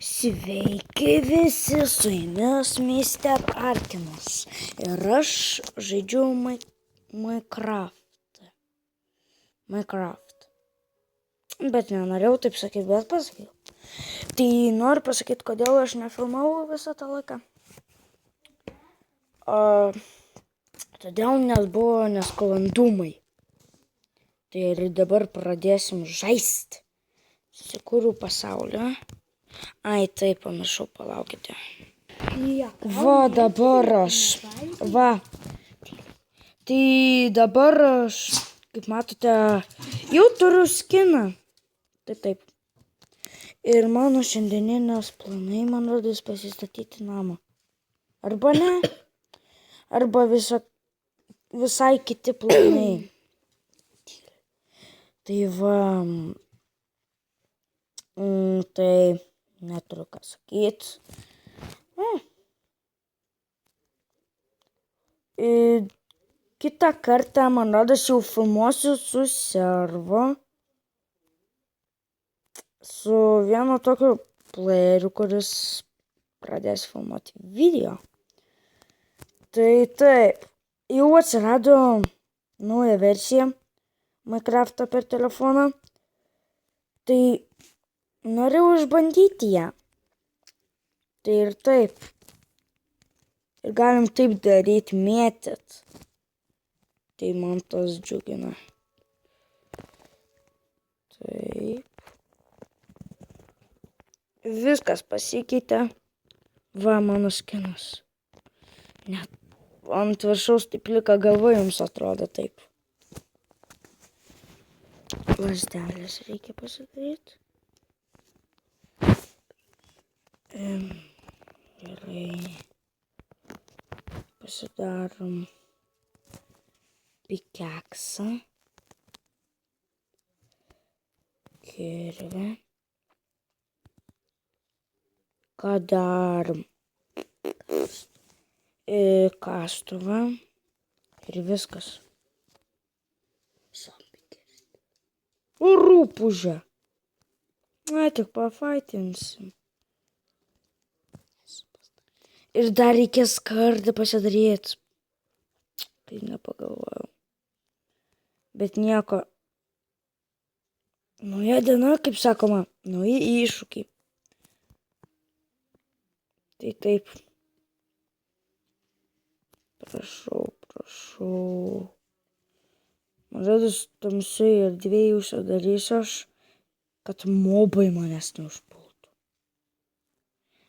Sveiki visi, su jumis Mr. Artinas ir aš žaidžiu Minecraft. Bet nenorėjau taip sakyti, bet pasakiau. Tai noriu pasakyti, kodėl aš nefilmavau visą tą laiką. Todėl nes buvo nesklandumai. Tai ir dabar pradėsim žaisti. Susikūriau pasaulį. Ai, taip, pamiršau, palaukite. Va, dabar aš. Va. Tai dabar aš, kaip matote, jau turiu skiną. Taip. Ir mano šiandieninės planai, man rodos, pasistatyti namą. Arba ne. Arba visai kiti planai. Tai va. Tai neturiu ką sakyti. Kitą kartą, man rodos, jau filmuosiu su servo. Su vienu tokiu playeriu, kuris pradės filmuoti video. Tai taip, jau atsirado nauja versija Minecraft'o per telefoną. Tai norėjau išbandyti ją. Tai ir taip. Ir galim taip daryti, mėtyt. Tai man tas džiugina. Taip. Viskas pasikeitė. Va, mano skinas. Net ant viršaus taip plika galva jums atrodo taip. Lazdelės reikia pasidaryti. Gerai. Pasidarom pikeksą. Kirvę. Ką darom? Kastuvą. Ir viskas. Rūpužę. Na, tik pafaitinsim. Ir dar reikės kardą pasidaryti. Tai nepagalvojau. Bet nieko. Nauja diena, kaip sakoma, nauji iššūkiai. Tai taip. Prašau. Man rodos, tamsiai erdvėje užsidarysiu aš, kad mobai manęs neužpultų.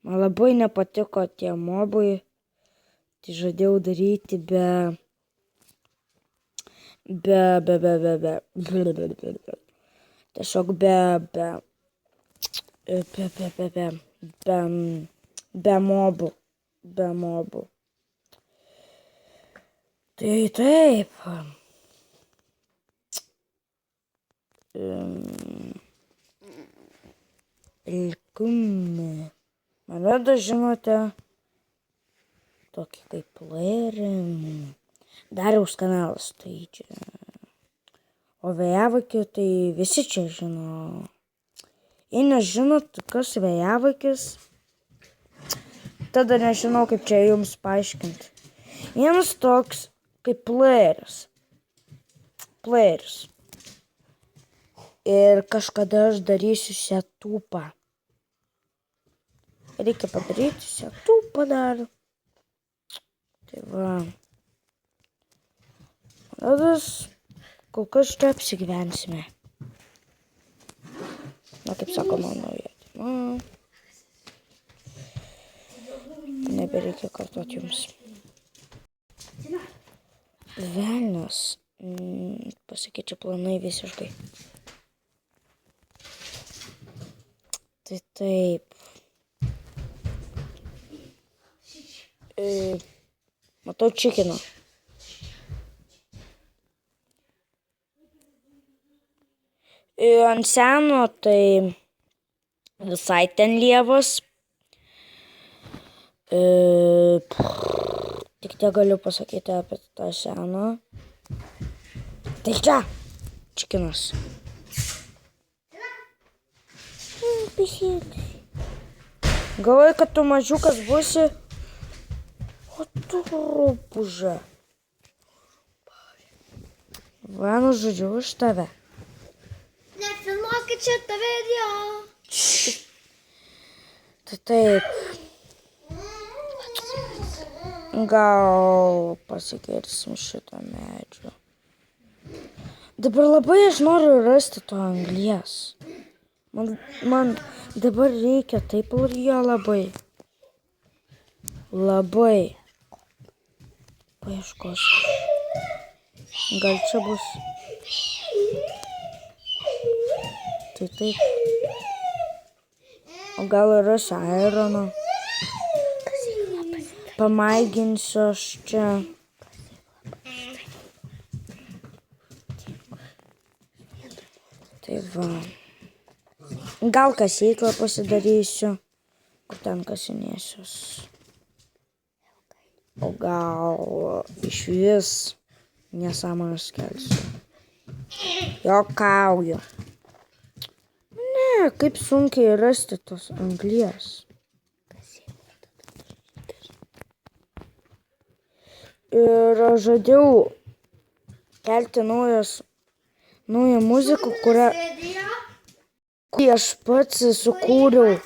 Man labai nepatiko tie mobai. Tai žadėjau daryti tiesiog be mobų. Tai taip. Man rodos, žinote, tokį kaip playerį. Dariaus kanalas, tai čia. O Vėjavaikį, tai visi čia žino. Jei nežinot, kas Vėjavaikis, tada nežinau, kaip čia jums paaiškinti. Vienas toks kaip playeris. Ir kažkada aš darysiu setupą. Reikia padaryti setupą dar. Tai va. Rodos, kol kas čia apsigyvensime. Na, kaip sakoma, nauja diena. Nebereikia kartuoti jums. Velnias. Pasikeičia planai visiškai. Tai taip. Matau čikiną. Ant seno tai visai ten lievas. Tik tiek galiu pasakyti apie tą seną. Tai čia čikinas. Pisėlis. Galvoju, kad tu mažiukas būsi. O tu rūpužė. Va, nužudžiau už tave. Nefilmuokit šitą video. Tai taip. Gal pasikirsim šitą medžių. Dabar labai aš noriu rasti to anglies. Man dabar reikia taip jo labai. Labai. Paieškosiu. Gal čia bus. Tai taip. O gal rasiu airono. Pamaiginsiu aš čia. Tai va. Gal kasyklą pasidarysiu. Kur ten kasinėsius. O gal iš vis nesąmonės kelsiu. Jokauju. Ne, kaip sunkiai rasti tos anglies. Ir žadėjau kelti naują muziką, kurią aš pats sukūriau.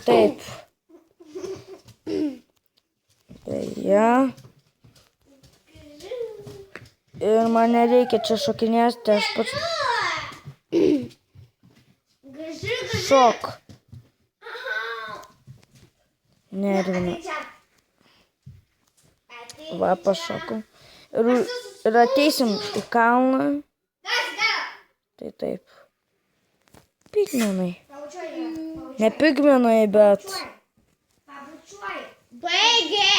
Taip. Beje. Ir man nereikia čia šokinėti, aš pats šok. Nervina. Va, pašokau. Ir ateisim į kalną. Tai taip. Pigmenai. Ne pigmenai, bet... Baigė.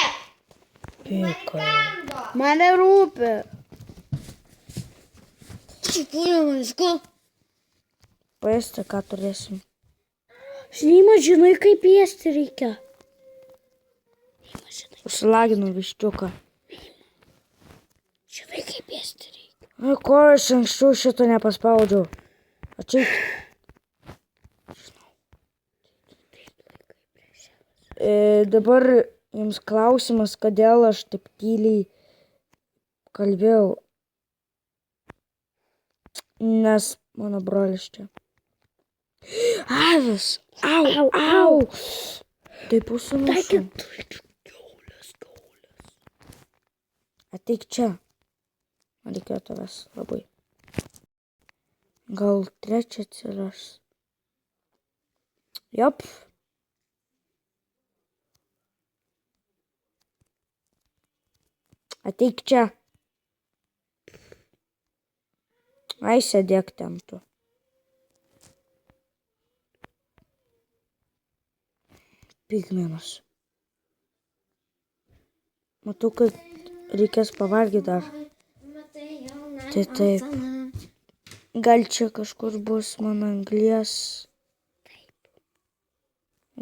Pikai. Mane rūpi. Šipūnė vaisku. Paėsti, ką turėsim. Šeima, žinai, kaip piesti reikia. Užsilaginau viščiuką. Žinai, kaip piesti reikia. Ai, ko aš anksčiau šito nepaspaudžiau? Ačiū. Dabar jums klausimas, kodėl aš taip tyliai kalbėjau. Nes mano brolis čia. Avis! Au, au! Taip užsimušiu. Ateik čia. Man reikėjo tavęs labai. Gal trečią atsiras. Jop. Ateik čia. Ai, sėdėk ten tu. Pigmenas. Matau, kad reikės pavalgyti dar. Tai taip. Gal čia kažkur bus mano anglies.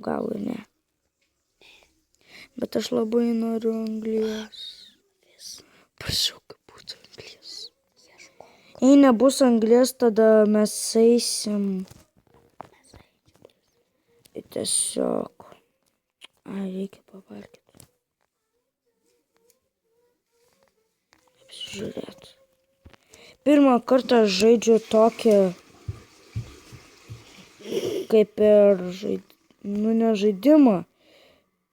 Gal ir ne. Bet aš labai noriu anglies. Prašau, kad būtų anglies. Jei nebus anglies, tada mes eisim. Tiesiog. Ai, reikia pavalgyti. Apsižiūrėti. Pirmą kartą žaidžiu tokį, kaip ir ne žaidimą.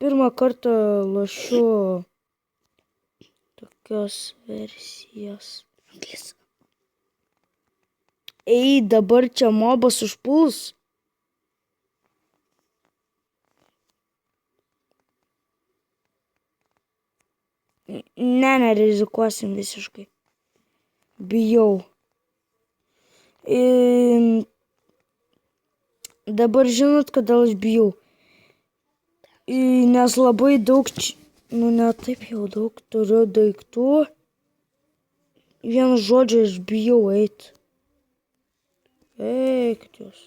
Pirmą kartą lošiu tokios versijos. Ei, dabar čia mobas užpuls. Ne, nerizikuosim visiškai. Bijau. Dabar žinot, kodėl aš bijau. Nes labai daug, ne taip jau daug turiu daiktų. Vienu žodžiu, aš bijau eiti. Eikit jūs.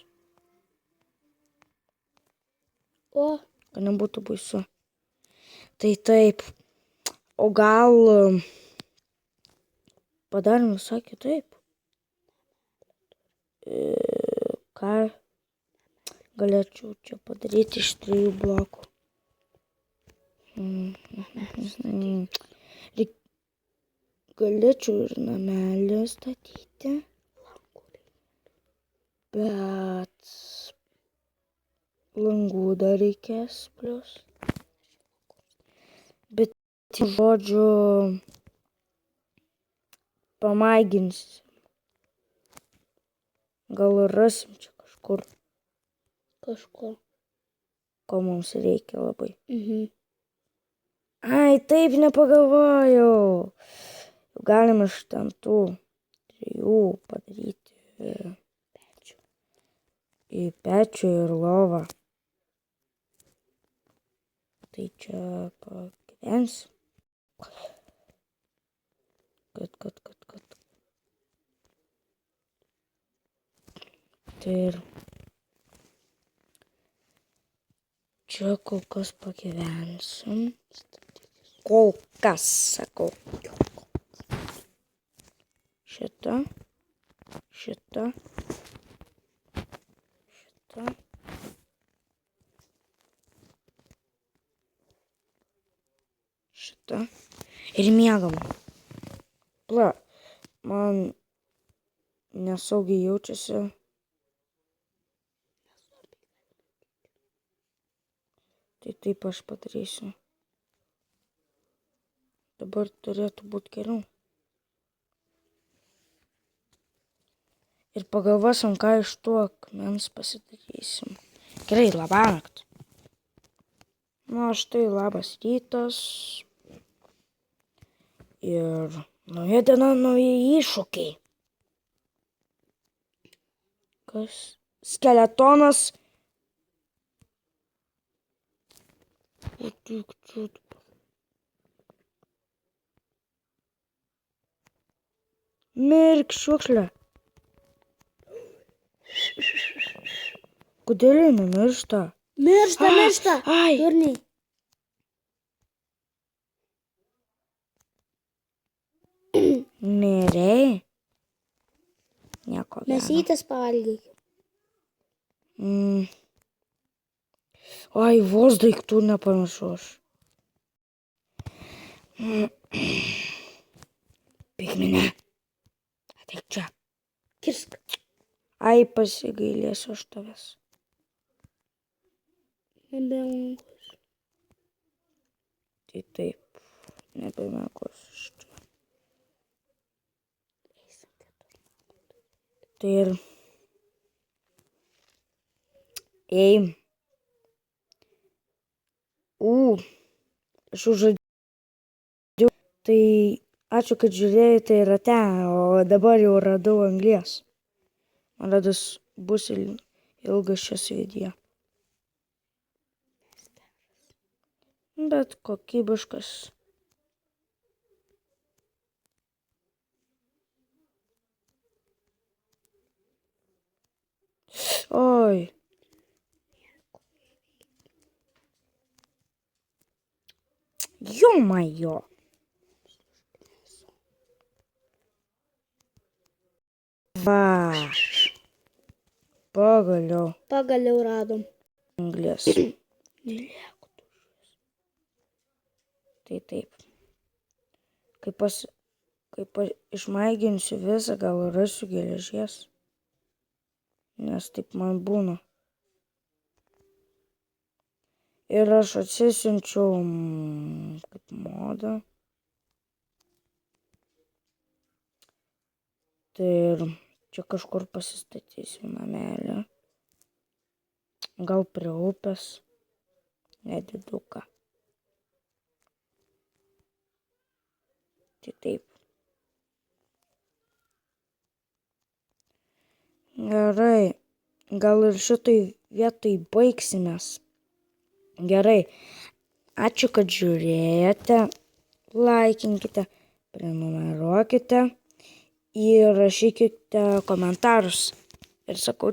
O, kad nebūtų baisu. Tai taip. O gal padarom visai kitaip? Ką? galėčiau čia padaryti iš 3 blokų. Galėčiau ir namelį statyti, bet langų dar reikės plius. Bet žodžiu pamaiginsim. Gal rasim čia kažkur, ko mums reikia labai. Ai, taip nepagalvojau. Galim iš ten tų 3 padaryti į pečių ir lovą. Tai čia pagyvensim. Kad. Tai ir čia kol kas pagyvensim. Kol kas, sakau. Šitą. Ir miegam. Man nesaugiai jaučiasi. Tai taip aš padarysiu. Dabar turėtų būti geriau. Ir pagalvosim, ką iš to akmens pasidarysim. Gerai, labanakt. Štai labas rytas. Ir nauja diena, nauji iššūkiai. Kas? Skeletonas. Mirk šiukšlę. Kodėl jie nemiršta? Miršta. Ai. Durniai. Mirei? Nieko gero. Mėsytės pavalgyk. Ai, vos daiktų nepamiršau aš. Pigmine. Ateik čia. Kirsk. Ai, pasigailėsiu aš tavęs. Nebelankus. Tai taip, nebelankus aš čia. Tai ir... Aš užžadėjau. Tai ačiū, kad žiūrėjote ir ate, o dabar jau radau anglies. Man rodos bus ilgas šis video. Bet kokybiškas. Oi. Jo-majo. Va. Pagaliau radom. Anglies. Tai taip. Kai išmaiginsiu visą, gal rasiu geležies. Nes taip man būna. Ir aš atsisiunčiau kaip modą. Tai ir čia kažkur pasistatysiu namelį. Gal prie upės. Nediduką. Tai taip. Gerai. Gal ir šitai vietai baigsimės. Gerai. Ačiū, kad žiūrėjote. Laikinkite, prenumeruokite ir rašykite komentarus. Ir sakau